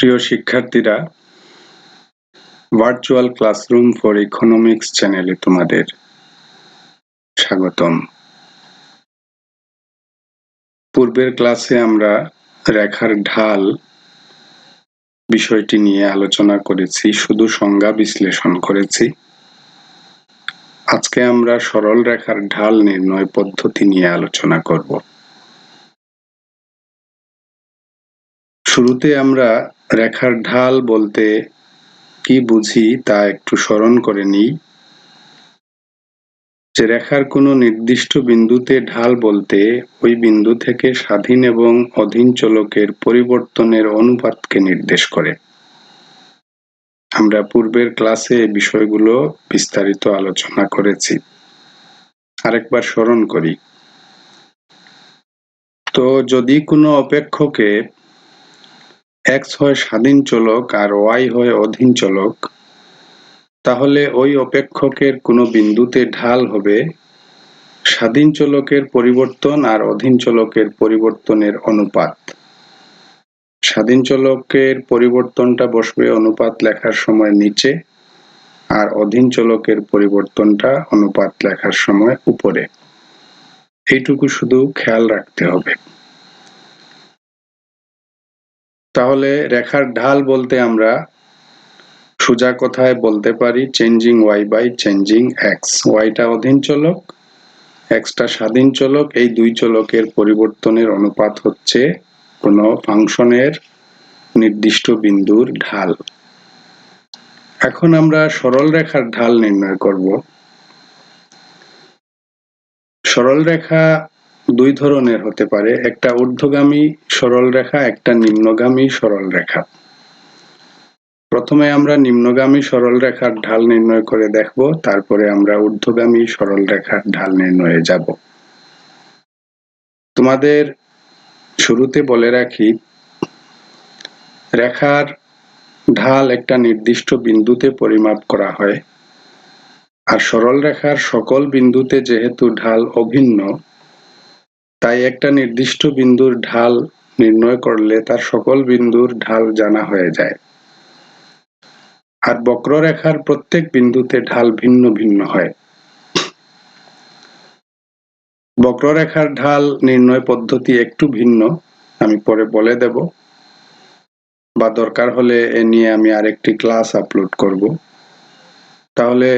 প্রিয় শিক্ষার্থীরা, virtual classroom for economics চ্যানেলে তোমাদের স্বাগতম। পূর্বের ক্লাসে আমরা রেখার ঢাল বিষয়টি নিয়ে আলোচনা করেছি, শুধু সংজ্ঞা বিশ্লেষণ করেছি। আজকে আমরা সরল রেখার ঢাল নির্ণয় পদ্ধতি নিয়ে আলোচনা করব। শুরুতে আমরা রেখার ঢাল বলতে কি বুঝি তা একটু স্মরণ করে নিই। যে রেখার কোনো নির্দিষ্ট বিন্দুতে ঢাল বলতে ওই বিন্দু থেকে স্বাধীন এবং অধীন চলকের পরিবর্তনের অনুপাতকে নির্দেশ করে। আমরা পূর্বের ক্লাসে এই বিষয়গুলো বিস্তারিত আলোচনা করেছি। আরেকবার স্মরণ করি। তো যদি কোনো অপেক্ষকে x হয় স্বাধীন চলক আর y হয় অধীন চলক, তাহলে ওই অপেক্ষকের কোনো বিন্দুতে ঢাল হবে স্বাধীন চলকের পরিবর্তন আর অধীন চলকের পরিবর্তনের অনুপাত। স্বাধীন চলকের পরিবর্তনটা বসবে অনুপাত লেখার সময় নিচে, আর অধীন চলকের পরিবর্তনটা অনুপাত লেখার সময় উপরে। এইটুকু শুধু খেয়াল রাখতে হবে। তাহলে রেখার ঢাল বলতে আমরা সোজা কথায় বলতে পারি changing y by changing x। ওয়াইটা অধীন চলক, এক্সটা স্বাধীন চলক, এই দুই চলকের পরিবর্তনের অনুপাত হচ্ছে কোনো ফাংশনের নির্দিষ্ট বিন্দুর ঢাল। এখন আমরা সরল রেখার ঢাল নির্ণয় করব। সরল রেখা দুই ধরনের হতে পারে, একটা ঊর্ধ্বগামী সরল রেখা, একটা নিম্নগামী সরল রেখা। প্রথমে আমরা নিম্নগামী সরল রেখার ঢাল নির্ণয় করে দেখব, তারপরে আমরা ঊর্ধ্বগামী সরল রেখার ঢাল নির্ণয়ে যাব। তোমাদের শুরুতে বলে রাখি, রেখার ঢাল একটা নির্দিষ্ট বিন্দুতে পরিমাপ করা হয়, আর সরল রেখার সকল বিন্দুতে যেহেতু ঢাল অভিন্ন, তাই একটা নির্দিষ্ট বিন্দুর ঢাল নির্ণয় করলে তার সকল বিন্দুর ঢাল জানা হয়ে যায়। আর বক্ররেখার প্রত্যেক বিন্দুতে ঢাল ভিন্ন ভিন্ন হয়। বক্ররেখার ঢাল নির্ণয় পদ্ধতি একটু ভিন্ন, আমি পরে বলে দেব, বা দরকার হলে এ নিয়ে আমি আরেকটি ক্লাস আপলোড করব। তাহলে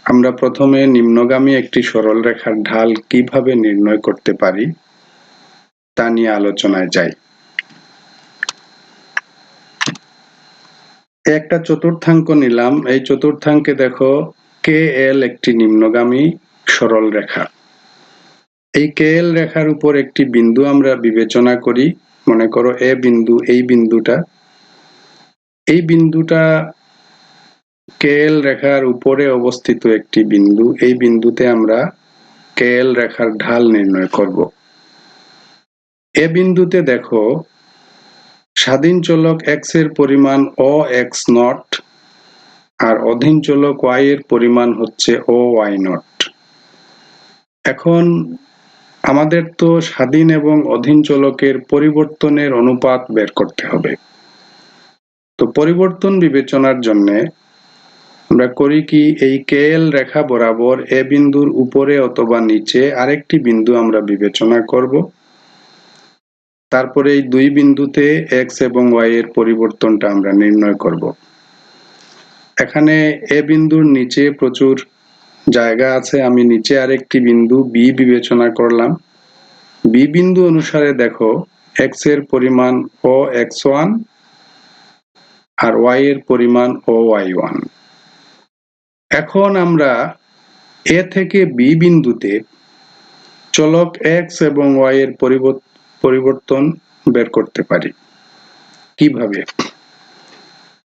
আমরা প্রথমে নিম্নগামী একটি সরল রেখার ঢাল কিভাবে নির্ণয় করতে পারি তা নিয়ে আলোচনায় যাই। একটা চতুর্থাঙ্ক নিলাম, এই চতুর্থাঙ্কে দেখো KL একটি নিম্নগামী সরল রেখা। এই KL রেখার উপর একটি বিন্দু আমরা বিবেচনা করি, মনে করো এ বিন্দু, এই বিন্দুটা KL রেখার উপরে অবস্থিত একটি বিন্দু। এই বিন্দুতে আমরা KL রেখার ঢাল নির্ণয় করব। এ বিন্দুতে দেখো স্বাধীন চলক x এর পরিমাণ OX0 আর অধীন চলক y এর পরিমাণ হচ্ছে OY0। এখন আমাদের তো স্বাধীন এবং অধীন চলকের পরিবর্তনের অনুপাত বের করতে হবে। তো পরিবর্তন বিবেচনার জন্য আমরা করি কি, এই KL রেখা বরাবর এ বিন্দুর উপরে অথবা নিচে আরেকটি বিন্দু আমরা বিবেচনা করব। তারপরে এই দুই বিন্দুতে x এবং y এর পরিবর্তনটা আমরা নির্ণয় করব। এখানে এ বিন্দুর নিচে প্রচুর জায়গা আছে, আমি নিচে আরেকটি বিন্দু B বিবেচনা করলাম। B বিন্দু অনুসারে দেখো x এর পরিমাণ OX1 আর y এর পরিমাণ OY1। এখন আমরা এ থেকে B বিন্দুতে চলক x এবং y এর পরিবর্তন বের করতে পারি। কিভাবে?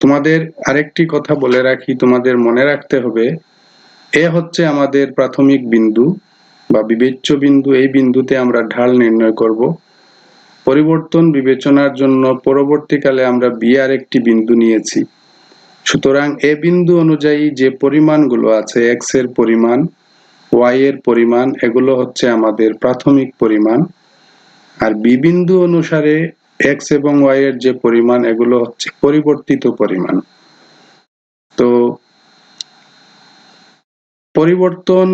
তোমাদের আরেকটি কথা বলে রাখি, তোমাদের মনে রাখতে হবে, এ হচ্ছে আমাদের প্রাথমিক বিন্দু বা বিবেচ্য বিন্দু। এই বিন্দুতে আমরা ঢাল নির্ণয় করব। পরিবর্তন বিবেচনার জন্য পরবর্তীকালে আমরা B আর একটি বিন্দু নিয়েছি। সুতরাং এ বিন্দু অনুযায়ী যে পরিমাণগুলো আছে, x এর পরিমাণ, y এর পরিমাণ, এগুলো হচ্ছে আমাদের প্রাথমিক পরিমাণ। আর B বিন্দু অনুসারে এক্স এবং ওয়াই এর যে পরিমাণ এগুলো হচ্ছে পরিবর্তিত পরিমাণ। তো পরিবর্তন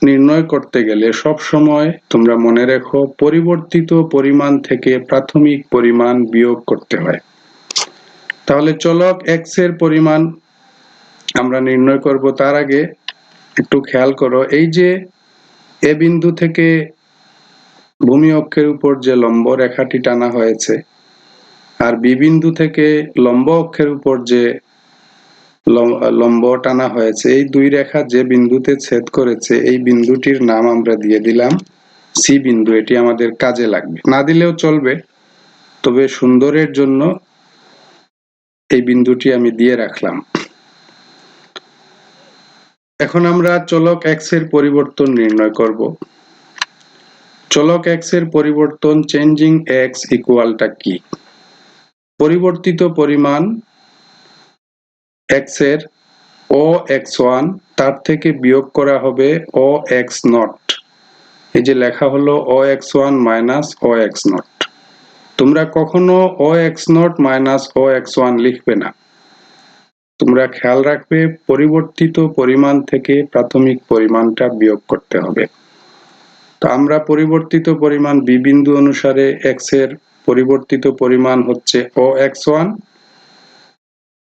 নির্ণয় করতে গেলে সব সময় তোমরা মনে রেখো পরিবর্তিত পরিমাণ থেকে প্রাথমিক পরিমাণ বিয়োগ করতে হয়। তাহলে চলক এক্স এর পরিমাণ আমরা নির্ণয় করব, তার আগে একটু খেয়াল করো, এই যে এ বিন্দু থেকে ভূমি অক্ষের উপর যে লম্ব রেখাটি টানা হয়েছে আর বি বিন্দু থেকে লম্ব অক্ষের উপর যে লম্ব টানা হয়েছে, এই দুই রেখা যে বিন্দুতে ছেদ করেছে এই বিন্দুটির নাম আমরা দিয়ে দিলাম সি বিন্দু। এটি আমাদের কাজে লাগবে, না দিলেও চলবে, তবে সুন্দরের জন্য এই বিন্দুটি আমি দিয়ে রাখলাম। এখন আমরা চলক এক্স এর পরিবর্তন নির্ণয় করব। চলক এক্স এর পরিবর্তন চেঞ্জিং এক্স ইকুয়ালটা কি? পরিবর্তিত পরিমাণ এক্স এর ও এক্স ওয়ান তার থেকে বিয়োগ করা হবে ও এক্স নট। এই যে লেখা হলো O x one minus O x nought. তোমরা কখনো O x nought minus O x one লিখবে না, তোমরা খেয়াল রাখবে পরিবর্তিত পরিমাণ থেকে প্রাথমিক পরিমাণটা বিয়োগ করতে হবে। তো আমরা পরিবর্তিত পরিমাণ বি বিন্দু অনুসারে এক্স এর পরিবর্তিত পরিমাণ হচ্ছে ও এক্স ওয়ান,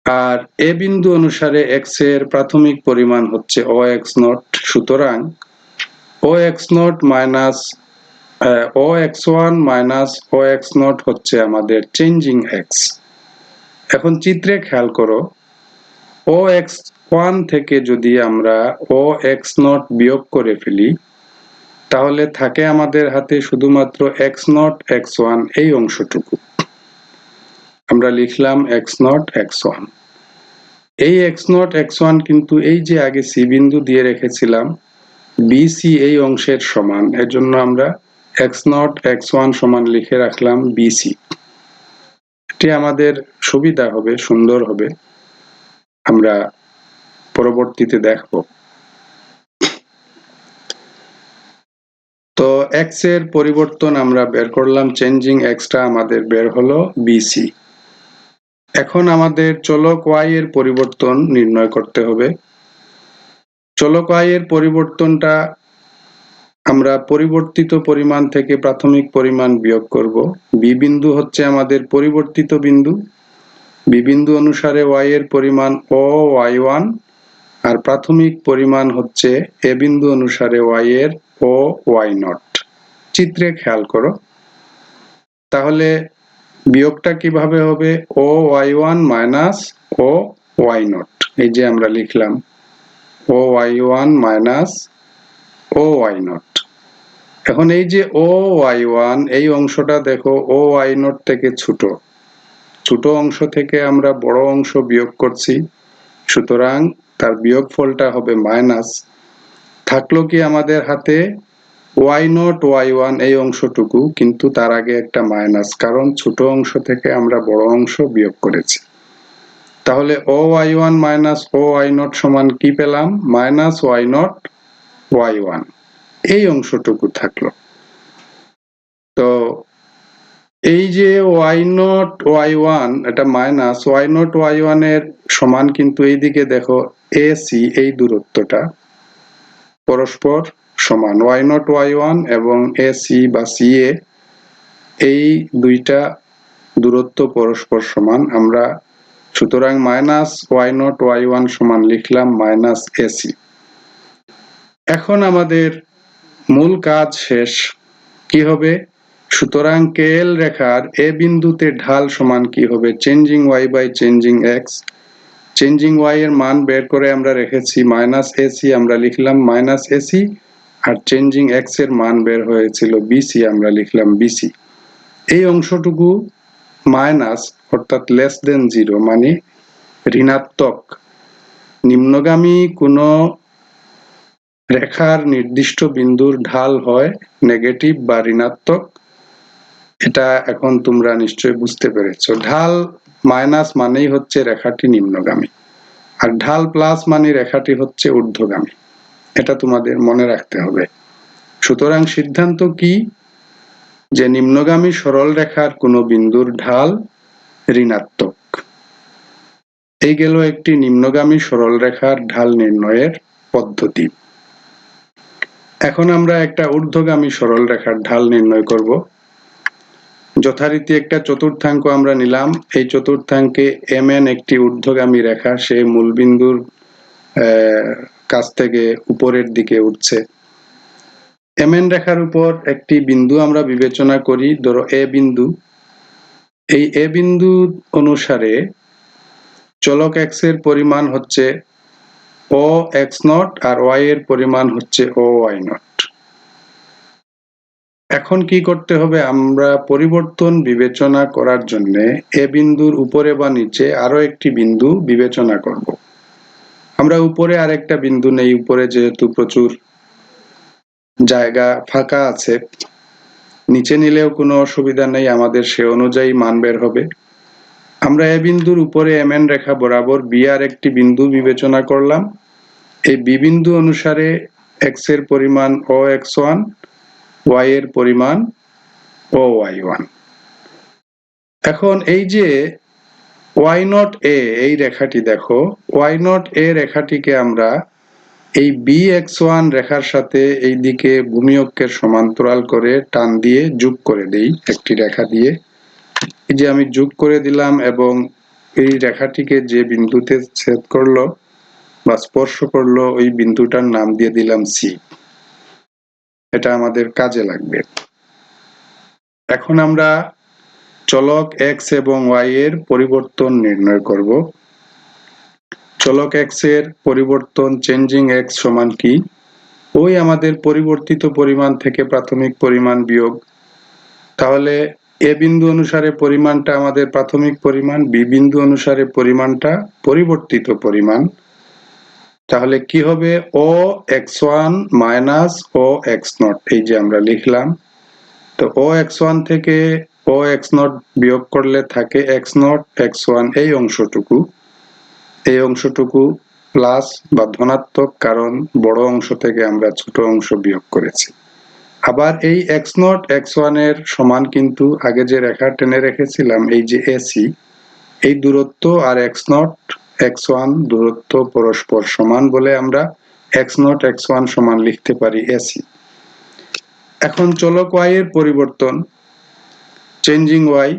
আর এ বিন্দু অনুসারে এক্স এর প্রাথমিক পরিমাণ হচ্ছে ও এক্স নট। সুতরাং O x nought minus O x one minus O x nought হচ্ছে আমাদের চেঞ্জিং এক্স। এখন চিত্রে খেয়াল করো, ও এক্স ওয়ান থেকে যদি আমরা ও এক্স নট বিয়োগ করে ফেলি তাহলে থাকে আমাদের হাতে শুধুমাত্র এক্স নট এক্স ওয়ান এই অংশটুকু। আমরা লিখলাম এক্স নট এক্স ওয়ান। এই এক্স নট এক্স ওয়ান কিন্তু এই যে আগে সি বিন্দু দিয়ে রেখেছিলাম বিসি এই অংশের সমান, এর জন্য আমরা এক্স নট এক্স ওয়ান সমান লিখে রাখলাম বিসি। এটি আমাদের সুবিধা হবে, সুন্দর হবে, আমরা পরবর্তীতে দেখব। তো এক্স এর পরিবর্তন আমরা বের করলাম, চেঞ্জিং এক্সটা আমাদের বের হলো বিসি। এখন আমাদের চলক ওয়াই এর পরিবর্তন নির্ণয় করতে হবে। চলক ওয়াই এর পরিবর্তনটা আমরা পরিবর্তিত পরিমাণ থেকে প্রাথমিক পরিমাণ বিয়োগ করব। বি বিন্দু হচ্ছে আমাদের পরিবর্তিত বিন্দু, বি বিন্দু অনুসারে ওয়াই এর পরিমাণ ও ওয়াই ওয়ান, আর প্রাথমিক পরিমাণ হচ্ছে এ বিন্দু অনুসারে ওয়াই এর ও ওয়াই নট। চিত্রে খেয়াল করো, তাহলে বিয়োগটা কিভাবে হবে? O y one minus O y nought. এই যে আমরা লিখলাম O y one minus O y nought. এখন এই যে ও ওয়াই ওয়ান এই অংশটা দেখো ও ওয়াই নট থেকে ছোট, ছোট অংশ থেকে আমরা বড় অংশ বিয়োগ করছি, সুতরাং তার বিয়োগফলটা হবে মাইনাস। থাকলো কি আমাদের হাতে ওয়াই নট ওয়াই ওয়ান এই অংশটুকু, কিন্তু তার আগে একটা মাইনাস, কারণ ছোট অংশ থেকে আমরা বড় অংশ বিয়োগ করেছি। তাহলে O y one minus O y nought সমান কি পেলাম? Minus y not y one, এই অংশটুকু থাকলো। তো এই যে ওয়াই নট ওয়াই ওয়ান এটা minus y not y one এর সমান, কিন্তু এইদিকে দেখো এ সি এই দূরত্বটা পরস্পর সমান, ওয়াই নট ওয়াই ওয়ান এবং এ সি বা সি এ এই দুইটা দূরত্ব পরস্পর সমান। আমরা সুতরাং minus y not y one সমান লিখলাম মাইনাস এসি। এখন আমাদের মূল কাজ শেষ। কি হবে? সুতরাং কেএল রেখার এ বিন্দুতে ঢাল সমান কি হবে? Changing y by changing x. Changing y এর মান বের করে আমরা রেখেছি মাইনাস এসি, আমরা লিখলাম মাইনাস এসি, আর চেঞ্জিং এক্স এর মান বের হয়েছিল বিসি, আমরা লিখলাম বিসি। এই অংশটুকু মাইনাস অর্থাৎ লেস দেন জিরো মানে ঋণাত্মক। নিম্নগামী কোন রেখার নির্দিষ্ট বিন্দুর ঢাল হয় নেগেটিভ বা ঋণাত্মক, এটা এখন তোমরা নিশ্চয়ই বুঝতে পেরেছো। ঢাল মাইনাস মানেই হচ্ছে রেখাটি নিম্নগামী, আর ঢাল প্লাস মানে রেখাটি হচ্ছে ঊর্ধ্বগামী। এটা তোমাদের মনে রাখতে হবে। সুতরাং সিদ্ধান্ত কি? যে নিম্নগামী সরল রেখার কোনো বিন্দুর ঢাল ঋণাত্মক। এই গেল একটি নিম্নগামী সরল রেখার ঢাল নির্ণয়ের পদ্ধতি। এখন আমরা একটা ঊর্ধ্বগামী সরল রেখার ঢাল নির্ণয় করব। যথারীতি একটা চতুর্থাঙ্ক আমরা নিলাম। এই চতুর্থাঙ্কে mn একটি ঊর্ধ্বগামী রেখা, সে মূলবিন্দুর কাছ থেকে উপরের দিকে উঠছে। mn রেখার উপর একটি বিন্দু আমরা বিবেচনা করি, ধরো এ বিন্দু। এই এ বিন্দু অনুসারে চলক x এর পরিমাণ হচ্ছে ও এক্স নট আর y এর পরিমাণ হচ্ছে ও ওয়াই নট। এখন কি করতে হবে, আমরা পরিবর্তন বিবেচনা করার জন্য এ বিন্দুর উপরে বা নিচে আরো একটি বিন্দু বিবেচনা করব। আমরা উপরে আরেকটা বিন্দু নেই, উপরে যেহেতু প্রচুর জায়গা ফাঁকা আছে, নিচে নিলেও কোনো অসুবিধা নেই, আমাদের সে অনুযায়ী মান বের হবে। আমরা এ বিন্দুর উপরে mn রেখা বরাবর বি আর একটি বিন্দু বিবেচনা করলাম। এই বি বিন্দু অনুসারে x এর পরিমাণ ও এক্স ওয়ান, y এর পরিমাণ ও ওয়াই ওয়ান। এখন এই যে ওয়াই নট এ, এই রেখাটি দেখো, ওয়াই নট এ রেখাটিকে আমরা এই bx1 রেখার সাথে এই দিকে ভূমি অক্ষের সমান্তরাল করে টান দিয়ে যোগ করে দেই একটি রেখা দিয়ে। এই যে আমি যোগ করে দিলাম এবং এই রেখাটিকে যে বিন্দুতে ছেদ করলো বা স্পর্শ করলো ওই বিন্দুটার নাম দিয়ে দিলাম সি। এটা আমাদের কাজে লাগবে। এখন আমরা চলক x এবং y এর পরিবর্তন নির্ণয় করব। চলক x এর পরিবর্তন চেঞ্জিং x সমান কি? ওই আমাদের পরিবর্তিত পরিমাণ থেকে প্রাথমিক পরিমাণ বিয়োগ। তাহলে এ বিন্দু অনুসারে পরিমাণটা আমাদের প্রাথমিক পরিমাণ, বি বিন্দু অনুসারে পরিমাণটা পরিবর্তিত পরিমাণ। তাহলে কি হবে, O x one minus O x nought, এই যে আমরা লিখলাম। তো ও এক্স ওয়ান থেকে ও এক্স নট বিয়োগ করলে থাকে এক্স নট এক্স ওয়ান, এই অংশটুকু প্লাস বা ধনাত্মক, কারণ বড় অংশ থেকে আমরা ছোট অংশ বিয়োগ করেছি। আবার এই এক্স নট এক্স ওয়ান এর সমান কিন্তু আগে যে রেখা টেনে রেখেছিলাম এই যে এসি, এই দূরত্ব আর এক্স নট এক্স ওয়ান দূরত্ব পরস্পর সমান বলে আমরা এক্স নট এক্স ওয়ান সমান লিখতে পারি এসি। এখন চলক ওয়াই এর পরিবর্তন চেঞ্জিং ওয়াই,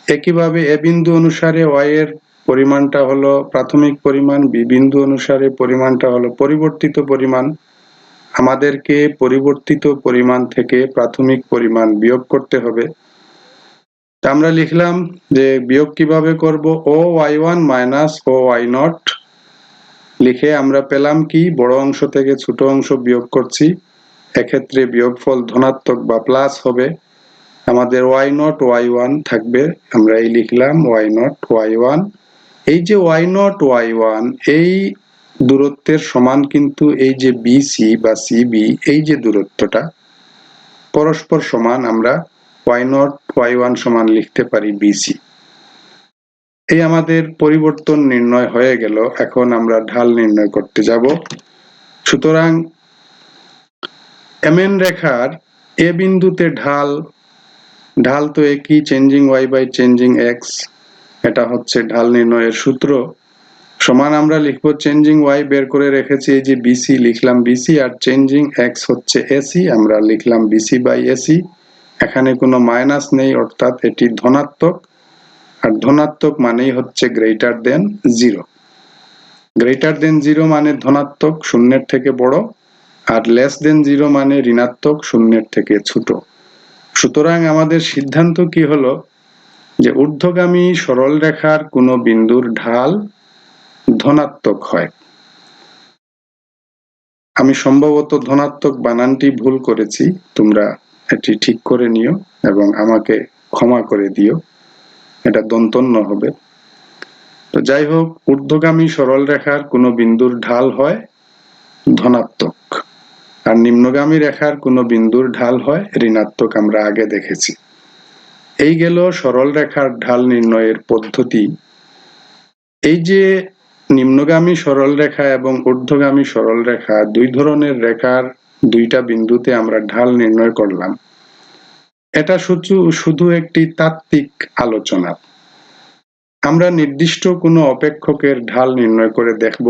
একইভাবে এ বিন্দু অনুসারে ওয়াই এর পরিমাণটা হলো প্রাথমিক পরিমাণ, বি বিন্দু অনুসারে পরিমাণটা হলো পরিবর্তিত পরিমাণ। আমাদেরকে পরিবর্তিত পরিমাণ থেকে প্রাথমিক পরিমাণ বিয়োগ করতে হবে। আমরা লিখলাম যে বিয়োগ কিভাবে করব, O y one minus O y nought লিখে আমরা পেলাম কি, বড় অংশ থেকে ছোট অংশ বিয়োগ করছি, এক্ষেত্রে বিয়োগফল ধনাত্মক বা প্লাস হবে। আমাদের ওয়াই নট ওয়াই ওয়ান থাকবে, আমরা এই লিখলাম ওয়াই নট ওয়াই ওয়ান। এই যে ওয়াই নট ওয়াই ওয়ান এই দূরত্বের সমান কিন্তু এই যে বিসি বা সিবি, এই যে দূরত্বটা পরস্পর সমান, আমরা ওয়াই নট ওয়াই ওয়ান সমান লিখতে পারি বিসি। এই আমাদের পরিবর্তন নির্ণয় হয়ে গেল। এখন আমরা ঢাল নির্ণয় করতে যাব। সুতরাং mn রেখার এ বিন্দুতে ঢাল তো একই, changing y by changing x, এটা হচ্ছে ঢাল নির্ণয়ের সূত্র। সমান আমরা লিখবো চেঞ্জিং ওয়াই বের করে রেখেছি, এই যে বিসি লিখলাম বিসি, আর চেঞ্জিং এক্স হচ্ছে এসি, আমরা লিখলাম বিসি বাই এসি। এখানে কোনো মাইনাস নেই, অর্থাৎ এটি ধনাত্মক, আর ধনাত্মক মানেই হচ্ছে greater than zero. Greater than zero মানে ধনাত্মক, শূন্যের থেকে বড়, আর লেস দেন জিরো মানে ঋণাত্মক, শূন্যের থেকে ছোট। সুতরাং আমাদের সিদ্ধান্ত কি হলো, যে ঊর্ধ্বগামী সরল রেখার কোনো বিন্দুর ঢাল ধনাত্মক হয়। আমি সম্ভবত ধনাত্মক বানানটি ভুল করেছি, তোমরা এটি ঠিক করে নিও এবং আমাকে ক্ষমা করে দিও, এটা দন্তন্য হবে। তো যাই হোক, ঊর্ধ্বগামী সরল রেখার কোনো বিন্দুর ঢাল হয় ধনাত্মক, আর নিম্নগামী রেখার কোনো বিন্দুর ঢাল হয় ঋণাত্মক, আমরা আগে দেখেছি। এই গেল সরল রেখার ঢাল নির্ণয়ের পদ্ধতি। এই যে নিম্নগামী সরল রেখা এবং ঊর্ধ্বগামী সরল রেখা, দুই ধরনের রেখার দুইটা বিন্দুতে আমরা ঢাল নির্ণয় করলাম। এটা শুধু একটি তাত্ত্বিক আলোচনা। আমরা নির্দিষ্ট কোনো অপেক্ষকের ঢাল নির্ণয় করে দেখব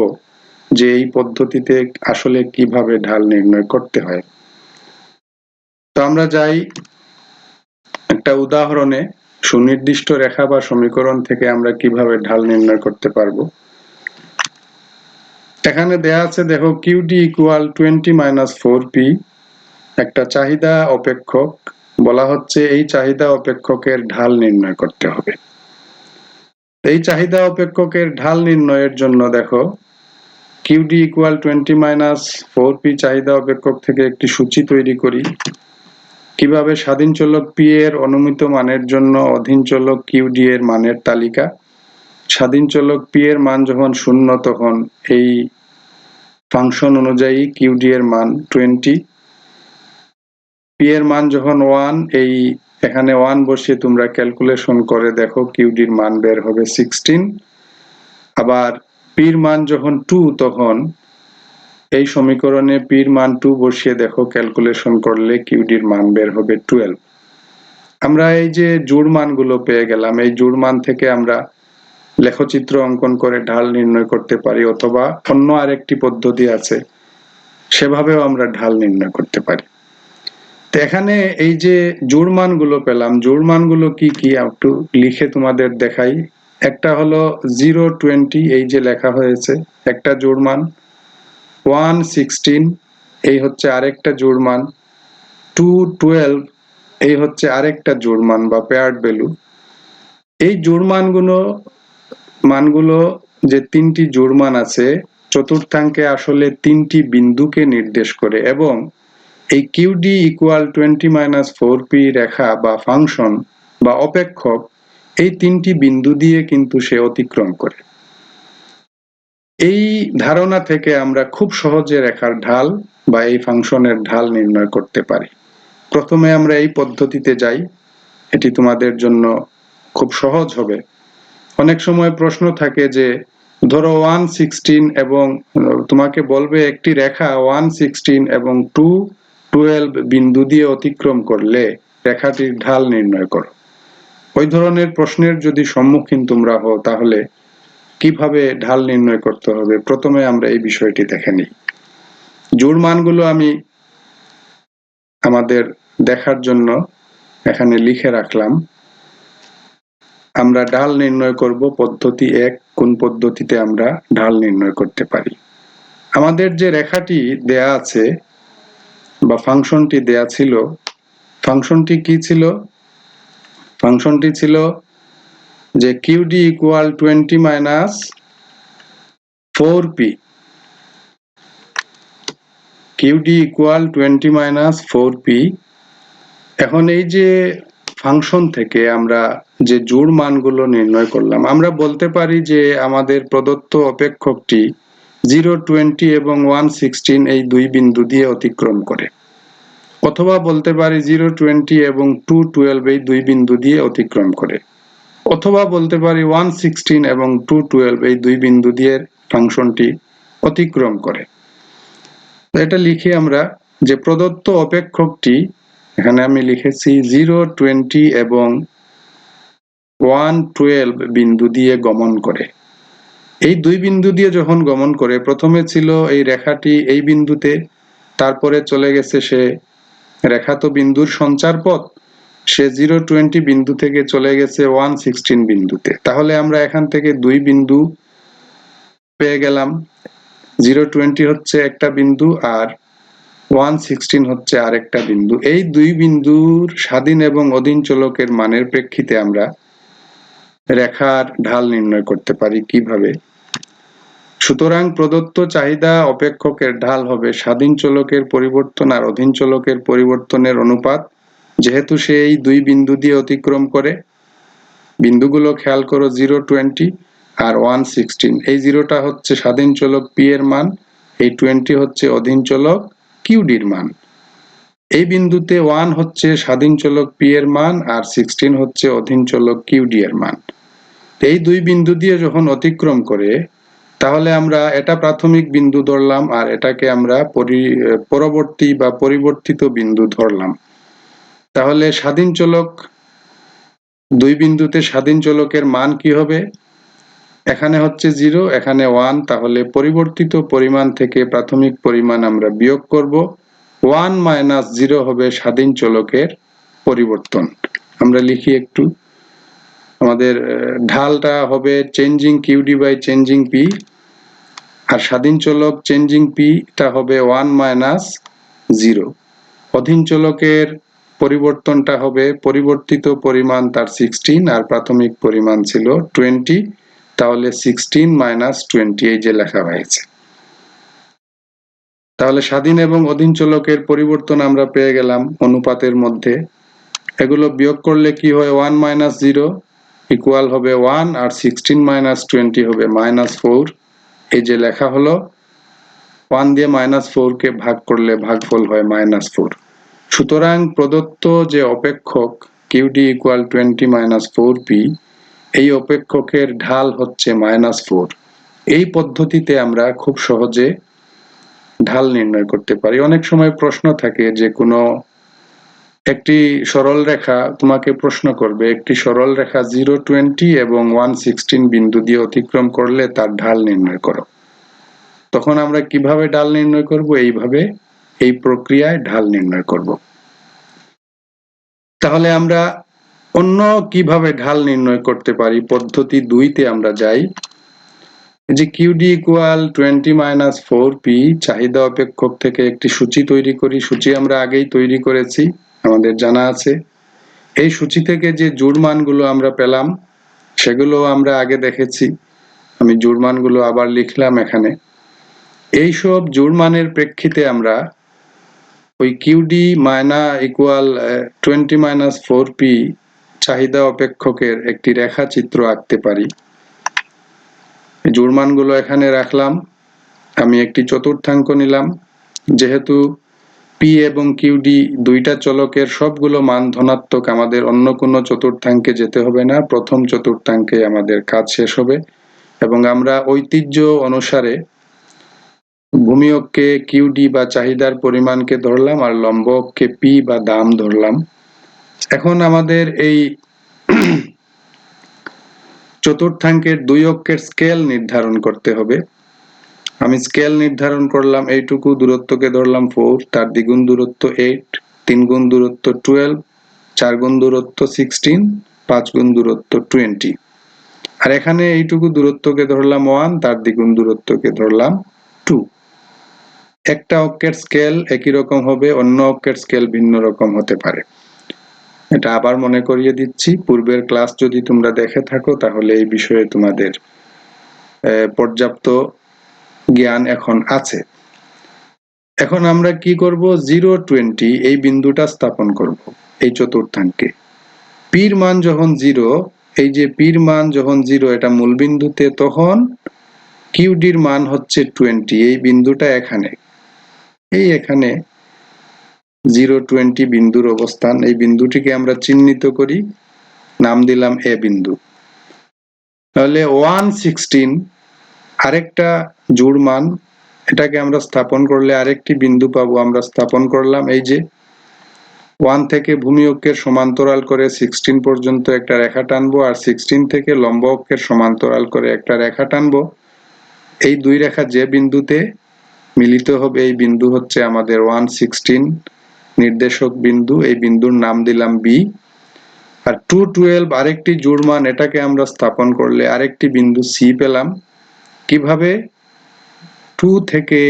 যে এই পদ্ধতিতে আসলে কিভাবে ঢাল নির্ণয় করতে হয়। তো আমরা যাই একটা উদাহরণে, সুনির্দিষ্ট রেখা বা সমীকরণ থেকে আমরা কিভাবে ঢাল নির্ণয় করতে পারবো। এখানে দেয়া আছে, দেখো QD ইকুয়াল 20 - 4P, একটা চাহিদা অপেক্ষক বলা হচ্ছে। এই চাহিদা অপেক্ষকের ঢাল নির্ণয় করতে হবে। এই চাহিদা অপেক্ষকের ঢাল নির্ণয়ের জন্য দেখো QD ইকুয়াল 20 - 4P চাহিদা অপেক্ষক থেকে একটি সূচি তৈরি করি। কিভাবে? স্বাধীন চলক P এর অনুমিত মানের জন্য অধীন চলক QD এর মানের তালিকা। স্বাধীন চলক P এর মান যখন 0 তখন এই ফাংশন অনুযায়ী QD এর মান 20, P এর মান যখন 1, এই এখানে 1 বসিয়ে তোমরা ক্যালকুলেশন করে দেখো QD এর মান বের হবে 16। আবার P এর মান যখন 2 তখন এই সমীকরণে P এর মান 2 বসিয়ে দেখো ক্যালকুলেশন করলে QD এর মান বের হবে 12। আমরা এই যে জোড় মানগুলো পেয়ে গেলাম, এই জোড় মান থেকে আমরা লেখচিত্র অঙ্কন করে ঢাল নির্ণয় করতে পারি, অথবা অন্য আরেকটি পদ্ধতি আছে, সেভাবেও আমরা ঢাল নির্ণয় করতে পারি। তো এখানে এই যে জোড় মানগুলো পেলাম, জোড় মানগুলো কি কি একটু লিখে তোমাদের দেখাই। একটা হলো 0, 20, এই যে লেখা হয়েছে একটা জোড় মান। 1, 16 এই হচ্ছে আরেকটা জোড় মান। 2, 12 এই হচ্ছে আরেকটা জোড় মান বা পেয়ার্ড ভ্যালু। এই জোড় মানগুলো যে তিনটি জোড় মান আছে চতুর্থাঙ্কে আসলে তিনটি বিন্দুকে নির্দেশ করে, এবং এই QD ইকুয়াল 20 - 4P রেখা বা ফাংশন বা অপেক্ষক এই তিনটি বিন্দু দিয়ে কিন্তু সে অতিক্রম করে। এই ধারণা থেকে আমরা খুব সহজে রেখার ঢাল বা এই ফাংশনের ঢাল নির্ণয় করতে পারি। প্রথমে আমরা এই পদ্ধতিতে যাই, এটি তোমাদের জন্য খুব সহজ হবে। অনেক সময় প্রশ্ন থাকে যে ধরো 116 এবং তোমাকে বলবে একটি রেখা 116 এবং 212 বিন্দু দিয়ে অতিক্রম করলে রেখাটির ঢাল নির্ণয় করো। ওই ধরনের প্রশ্নের যদি সম্মুখীন তোমরা হও তাহলে কিভাবে ঢাল নির্ণয় করতে হবে, প্রথমে আমরা এই বিষয়টি দেখে নিই। জোড় মানগুলো আমি আমাদের দেখার জন্য এখানে লিখে রাখলাম। আমরা ঢাল নির্ণয় করব পদ্ধতি 1, কোন পদ্ধতিতে আমরা ঢাল নির্ণয় করতে পারি। আমাদের যে রেখাটি দেয়া আছে বা ফাংশনটি দেয়া ছিল, ফাংশনটি কি ছিল? ফাংশনটি ছিল যে QD equal 20 - 4P, QD equal 20 - 4P। এখন এই যে ফাংশন থেকে আমরা যে জোড় মানগুলো নির্ণয় করলাম, আমরা বলতে পারি যে আমাদের প্রদত্ত অপেক্ষকটি 0, 20 এবং 116 এই দুই বিন্দু দিয়ে অতিক্রম করে, অথবা বলতে পারি 0, 20 এবং 212 এই দুই বিন্দু দিয়ে অতিক্রম করে, অথবা বলতে পারি 116 এবং 212 এই দুই বিন্দু দিয়ে ফাংশনটি অতিক্রম করে। এটা লিখি আমরা যে প্রদত্ত অপেক্ষকটি, এখানে আমি লিখেছি 0, 20 এবং 112 বিন্দু দিয়ে গমন করে। এই দুই বিন্দু দিয়ে যখন গমন করে, প্রথমে ছিল এই রেখাটি এই বিন্দুতে, তারপরে চলে গেছে সে রেখা তো বিন্দুর সঞ্চার পথ, সে 0, 20 বিন্দু থেকে চলে গেছে 116 বিন্দুতে। তাহলে আমরা এখান থেকে দুই বিন্দু পেয়ে গেলাম, 0, 20 হচ্ছে একটা বিন্দু আর 116 হচ্ছে আরেকটা বিন্দু। এই দুই বিন্দুর স্বাধীন এবং অধীন চলকের মানের প্রেক্ষিতে আমরা রেখার ঢাল নির্ণয় করতে পারি। কিভাবে? সুতরাং প্রদত্ত চাহিদা অপেক্ষকের ঢাল হবে স্বাধীন চলকের পরিবর্তন আর অধীন চলকের পরিবর্তনের অনুপাত, যেহেতু সে এই দুই বিন্দু দিয়ে অতিক্রম করে। বিন্দুগুলো খেয়াল করো, 0, 20 আর 116। এই 0টা হচ্ছে স্বাধীন চলক P এর মান, এই 20 হচ্ছে অধীন চলক QD এর মান। এই বিন্দুতে 1 হচ্ছে স্বাধীন চলক P এর মান আর 16 হচ্ছে অধীন চলক QD এর মান। এই দুই বিন্দু দিয়ে যখন অতিক্রম করে, তাহলে আমরা এটা প্রাথমিক বিন্দু ধরলাম আর এটাকে আমরা পরবর্তী বা পরিবর্তিত বিন্দু ধরলাম। তাহলে স্বাধীন চলক দুই বিন্দুতে স্বাধীন চলকের মান কি হবে? এখানে হচ্ছে 0, এখানে 1, তাহলে পরিবর্তিত পরিমাণ থেকে প্রাথমিক পরিমাণ আমরা বিয়োগ করব। 1 - 0 হবে স্বাধীন চলকের পরিবর্তন। আমরা লিখি একটু, আমাদের ঢালটা হবে changing QD by changing P, আর স্বাধীন চলক চেঞ্জিং পি টা হবে 1 - 0। অধীন চলকের পরিবর্তনটা হবে পরিবর্তিত পরিমাণ তার 16 আর প্রাথমিক পরিমাণ ছিল 20, তাহলে 16 - 20 এই যে লেখা হয়েছে। তাহলে স্বাধীন এবং অধীন চলকের পরিবর্তন আমরা পেয়ে গেলাম অনুপাতের মধ্যে। এগুলো বিয়োগ করলে কি হয়? 1 - 0 ইকুয়াল হবে 1, আর 16 - 20 হবে -4। এই যে লেখা হলো, 1 দিয়ে -4 কে ভাগ করলে ভাগফল হয় -4। সুতরাং প্রদত্ত যে অপেক্ষক QD = 20 - 4p, এই অপেক্ষকের ঢাল হচ্ছে -4। এই পদ্ধতিতে আমরা খুব সহজে ঢাল নির্ণয় করতে পারি। অনেক সময় প্রশ্ন থাকে যে কোনো একটি সরল রেখা তোমাকে প্রশ্ন করবে, একটি সরল রেখা 0, 20 এবং 116 বিন্দু দিয়ে অতিক্রম করলে তার ঢাল নির্ণয় করো। তখন আমরা কিভাবে ঢাল নির্ণয় করব? এইভাবে, এই প্রক্রিয়ায় ঢাল নির্ণয় করব। তাহলে আমরা অন্য কিভাবে ঢাল নির্ণয় করতে পারি? পদ্ধতি 2 তে আমরা যাই। যে QD = 20 - 4p, চাহিদা অপেক্ষক থেকে একটি সূচি তৈরি করি। সূচি আমরা আগেই তৈরি করেছি, আমাদের জানা আছে। এই সূচি থেকে যে জোড় মানগুলো আমরা পেলাম সেগুলো আমরা আগে দেখেছি। আমি জোড় মানগুলো আবার লিখলাম এখানে। এই সব জোড় মানের প্রেক্ষিতে আমরা ওই QD = 20 - 4p চাহিদা অপেক্ষকের একটি রেখাচিত্র আঁকতে পারি। জোড় মানগুলো এখানে রাখলাম। আমি একটি চতুর্থাংশ নিলাম। যেহেতু P এবং QD দুইটা চলকের সবগুলো মান ধনাত্মক, আমাদের অন্য কোনো চতুর্থাংশে যেতে হবে না, প্রথম চতুর্থাংশে আমাদের কাজ শেষ হবে। এবং আমরা ঐতিহ্য অনুসারে ভূমি অক্ষকে QD বা চাহিদার পরিমাণকে ধরলাম, আর লম্ব অক্ষকে P বা দাম ধরলাম। এখন আমাদের এই চতুর্থাংশের দুই অক্ষের স্কেল নির্ধারণ করতে হবে। আমি স্কেল নির্ধারণ করলাম, এইটুকু দূরত্বকে ধরলাম 4, তার দ্বিগুণ দূরত্ব 8, 3 গুণ দূরত্ব 12, 4 গুণ দূরত্ব 16, 5 গুণ দূরত্ব 20। আর এখানে এইটুকু দূরত্বকে ধরলাম 1, তার দ্বিগুণ দূরত্বকে ধরলাম 2। একটা অক্ষের স্কেল একই রকম হবে, অন্য অক্ষের স্কেল ভিন্ন রকম হতে পারে। এটা আবার মনে করিয়ে দিচ্ছি, পূর্বের ক্লাস যদি তোমরা দেখে থাকো তাহলে এই বিষয়ে তোমাদের পর্যাপ্ত জ্ঞান এখন আছে। এখন আমরা কি করব? 0, 20 এই বিন্দুটা স্থাপন করব এই চতুর্থাংশে। পির মান যখন 0, এই যে পির মান যখন 0 এটা মূল বিন্দুতে, তখন কিউডির মান হচ্ছে 20। এই বিন্দুটা এখানে, এই এখানে 0, 20 বিন্দুর অবস্থান। এই বিন্দুটিকে আমরা চিহ্নিত করি, নাম দিলাম এ বিন্দু। তাহলে 116 আরেকটা জোড় মান, এটাকে আমরা স্থাপন করলে আরেকটি বিন্দু পাবো। আমরা স্থাপন করলাম, এই যে 1 থেকে ভূমি অক্ষের সমান্তরাল করে 16 পর্যন্ত একটা রেখা টানবো, আর 16 থেকে লম্ব অক্ষের সমান্তরাল করে একটা রেখা টানবো। এই দুই রেখা যে বিন্দুতে মিলিত হবে এই বিন্দু হচ্ছে আমাদের 116 নির্দেশক বিন্দু। এই বিন্দুর নাম দিলাম বি। আর 212 আরেকটি জোড় মান, এটাকে আমরা স্থাপন করলে আরেকটি বিন্দু সি পেলাম। কিভাবে? 2 থেকে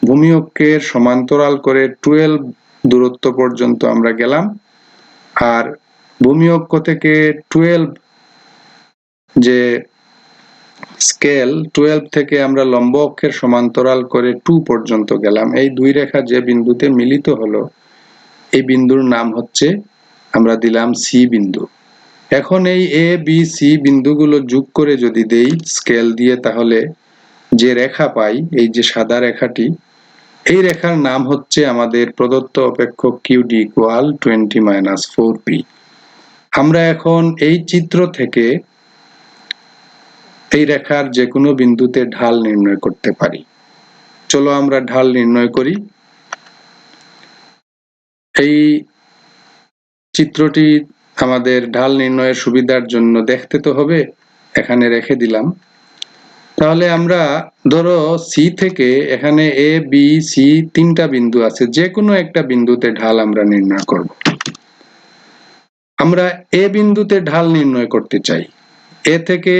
ভূমি অক্ষের সমান্তরাল করে 12 দূরত্ব পর্যন্ত আমরা গেলাম, আর ভূমি অক্ষ থেকে 12 যে স্কেল 12 থেকে আমরা লম্ব অক্ষের সমান্তরাল করে 2 পর্যন্ত গেলাম। এই দুই রেখা যে বিন্দুতে মিলিত হলো এই বিন্দুর নাম হচ্ছে, আমরা দিলাম সি বিন্দু। এখন এই এ বি সি বিন্দুগুলো যোগ করে যদি দেই স্কেল দিয়ে, তাহলে যে রেখা পাই, এই যে সাদা রেখাটি, এই রেখার নাম হচ্ছে আমাদের প্রদত্ত অপেক্ষক QD = 20 - 4p। আমরা এখন এই চিত্র থেকে এই রেখার যে কোনো বিন্দুতে ঢাল নির্ণয় করতে পারি। চলো আমরা ঢাল নির্ণয় করি। এই চিত্রটি আমাদের ঢাল নির্ণয়ের সুবিধার জন্য দেখতে তো হবে, এখানে রেখে দিলাম। তাহলে আমরা ধরো সি থেকে এখানে এ বি সি তিনটা বিন্দু আছে, যে কোনো একটা বিন্দুতে ঢাল আমরা নির্ণয় করব। আমরা এ বিন্দুতে ঢাল নির্ণয় করতে চাই। এ থেকে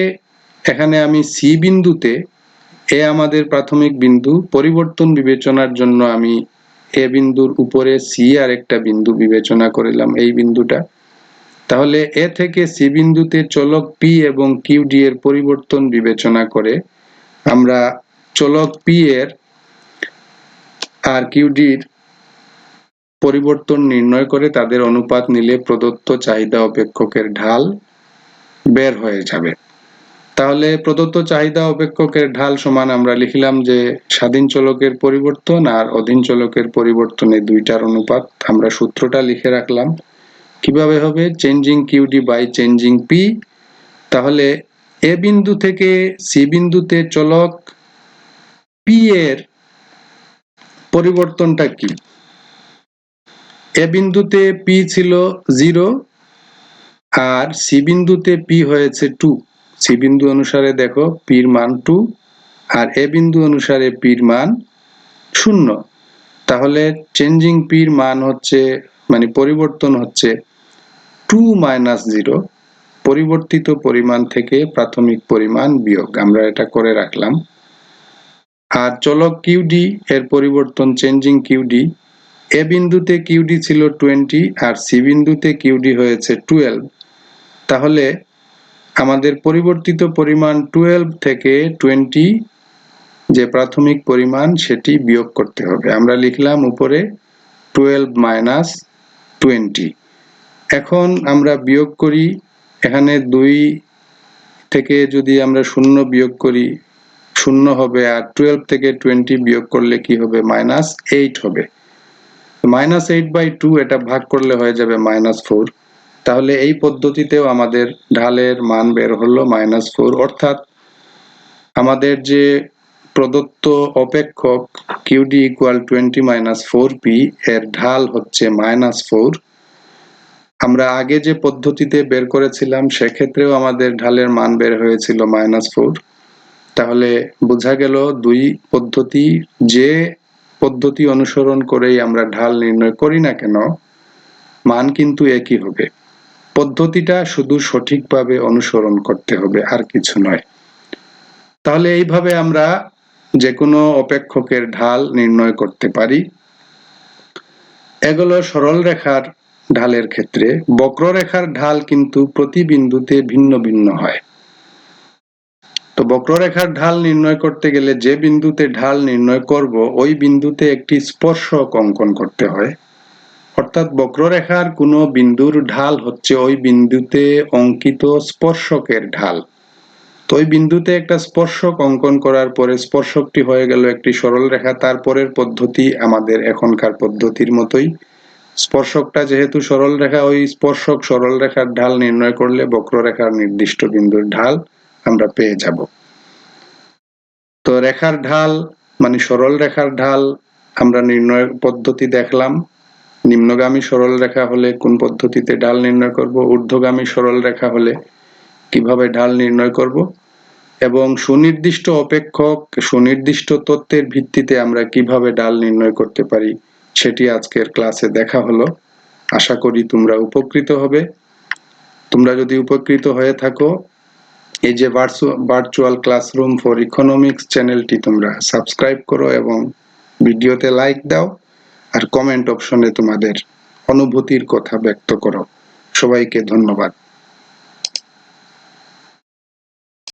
এখানে আমি সি বিন্দুতে, এ আমাদের প্রাথমিক বিন্দু, পরিবর্তন বিবেচনার জন্য আমি এ বিন্দুর উপরে সি আর একটা বিন্দু বিবেচনা করলাম, এই বিন্দুটা। তাহলে এ থেকে সি বিন্দুতে চলক পি এবং কিউ ডি এর পরিবর্তন বিবেচনা করে আমরা চলক পি এর আর কিউ ডির পরিবর্তন নির্ণয় করে তাদের অনুপাত নিলে প্রদত্ত চাহিদা অপেক্ষকের ঢাল বের হয়ে যাবে। তাহলে প্রদত্ত চাহিদা অপেক্ষকের ঢাল সমান আমরা লিখলাম যে স্বাধীন চলকের পরিবর্তন আর অধীন চলকের পরিবর্তনে দুইটার অনুপাত। আমরা সূত্রটা লিখে রাখলাম। কিভাবে হবে? Changing QD by changing P. তাহলে এ বিন্দু থেকে সি বিন্দুতে চলক পি এর পরিবর্তনটা কি? এ বিন্দুতে পি ছিল 0 আর সি বিন্দুতে পি হয়েছে 2। সি বিন্দু অনুসারে দেখো পির মান 2 আর এ বিন্দু অনুসারে পির মান 0। তাহলে চেঞ্জিং পির মান হচ্ছে, মানে পরিবর্তন হচ্ছে 2 - 0, পরিবর্তিত পরিমাণ থেকে প্রাথমিক পরিমাণ বিয়োগ। আমরা এটা করে রাখলাম। আর চলক কিউডি এর পরিবর্তন চেঞ্জিং কিউডি, এ বিন্দুতে কিউডি ছিল 20 আর সি বিন্দুতে কিউডি হয়েছে 12। তাহলে আমাদের পরিবর্তিত পরিমাণ 12 থেকে 20 যে প্রাথমিক পরিমাণ সেটি বিয়োগ করতে হবে। আমরা লিখলাম উপরে 12 - 20। এখন আমরা বিয়োগ করি, এখানে 2 থেকে যদি আমরা 0 বিয়োগ করি 0 হবে, আর 12 থেকে 20 বিয়োগ করলে কি হবে? -8 হবে। -8/2 এটা ভাগ করলে হয়ে যাবে -4। তাহলে এই পদ্ধতিতেও আমাদের ঢালের মান বের হলো -4, অর্থাৎ আমাদের যে প্রদত্ত অপেক্ষক QD = 20 - 4p এর ঢাল হচ্ছে -4। আমরা আগে যে পদ্ধতিতে বের করেছিলাম সেক্ষেত্রেও আমাদের ঢালের মান বের হয়েছিল -4। তাহলে বোঝা গেল দুই পদ্ধতি, যে পদ্ধতি অনুসরণ করেই আমরা ঢাল নির্ণয় করি না কেন, মান কিন্তু একই হবে। পদ্ধতিটা শুধু সঠিকভাবে অনুসরণ করতে হবে, আর কিছু নয়। তাহলে এইভাবে আমরা যে কোনো অপেক্ষকের ঢাল নির্ণয় করতে পারি। এগুলো সরল রেখার ঢালের ক্ষেত্রে। বক্ররেখার ঢাল কিন্তু প্রতি বিন্দুতে ভিন্ন ভিন্ন হয়। তো বক্ররেখার ঢাল নির্ণয় করতে গেলে যে বিন্দুতে ঢাল নির্ণয় করব ওই বিন্দুতে একটি স্পর্শক অঙ্কন করতে হয়। অর্থাৎ বক্ররেখার কোনো বিন্দুর ঢাল হচ্ছে ওই বিন্দুতে অঙ্কিত স্পর্শকের ঢাল। তো ওই বিন্দুতে একটা স্পর্শক অঙ্কন করার পরে স্পর্শকটি হয়ে গেল একটি সরল রেখা। তারপরের পদ্ধতি আমাদের এখনকার পদ্ধতির মতোই। স্পর্শকটা যেহেতু সরল রেখা, ওই স্পর্শক সরল রেখার ঢাল নির্ণয় করলে বক্ররেখার নির্দিষ্ট বিন্দুর ঢাল আমরা পেয়ে যাব। তো রেখার ঢাল মানে সরল রেখার ঢাল আমরা নির্ণয়ের পদ্ধতি দেখলাম। নিম্নগামী সরল রেখা হলে কোন পদ্ধতিতে ঢাল নির্ণয় করব, ঊর্ধ্বগামী সরল রেখা হলে কিভাবে ঢাল নির্ণয় করব, এবং সুনির্দিষ্ট অপেক্ষক সুনির্দিষ্ট তথ্যের ভিত্তিতে আমরা কিভাবে ঢাল নির্ণয় করতে পারি সেটি আজকের ক্লাসে দেখা হলো। আশা করি তোমরা উপকৃত হবে। তোমরা যদি উপকৃত হয়ে থাকো, এই যে ভার্চুয়াল ক্লাসরুম ফর ইকোনমিক্স চ্যানেলটি তোমরা সাবস্ক্রাইব করো এবং ভিডিওতে লাইক দাও, আর কমেন্ট অপশনে তোমাদের অনুভূতির কথা ব্যক্ত করো। সবাইকে ধন্যবাদ।